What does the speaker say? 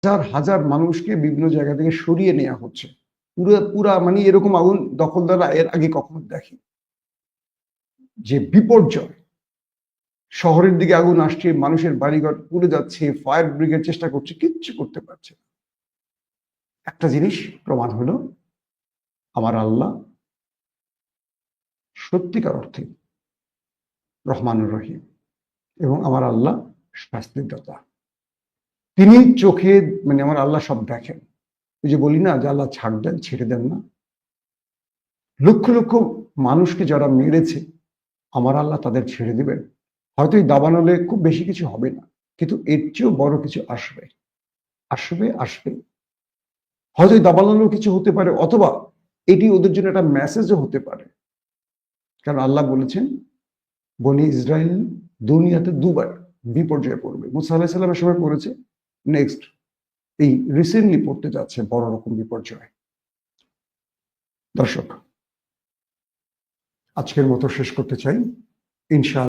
হাজার হাজার মানুষকে বিভিন্ন জায়গা থেকে সরিয়ে নেওয়া হচ্ছে। পুরা মানে এরকম আগুন দখলদাররা এর আগে কখনো দেখে। যে বিপর্যয়, শহরের দিকে আগুন আসছে, মানুষের বাড়িঘর পুড়ে যাচ্ছে, ফায়ার ব্রিগেড চেষ্টা করছে, কিচ্ছু করতে পারছে না। একটা জিনিস প্রমাণ হলো, আমার আল্লাহ সত্যিকার অর্থে রহমানুর রহিম এবং আমার আল্লাহ শাস্তির দাতা। তিনি চোখে মানে আমার আল্লাহ সব দেখেন। ওই যে বলি না যে আল্লাহ ছাড় দেন, ছেড়ে দেন না। লক্ষ লক্ষ মানুষকে যারা মেরেছে, আমার আল্লাহ তাদের ছেড়ে দিবেন। হয়তো এই দাবানলে খুব বেশি কিছু হবে না, কিন্তু এর চেয়েও বড় কিছু আসবে, আসবে আসবে। হয়তো এই দাবানলেও কিছু হতে পারে, অথবা এটি ওদের জন্য একটা মেসেজও হতে পারে। কারণ আল্লাহ বলেছেন, বনি ইসরায়েল দুনিয়াতে দুবার বিপর্যয়ে পড়বে। মুসা আলাহিস সাল্লামের সময় পড়েছে, নেক্সট এই রিসেন্টলি পড়তে যাচ্ছে বড় রকম বিপর্যয়। দর্শক, আজকের মতো শেষ করতে চাই। ইনশাআল্লাহ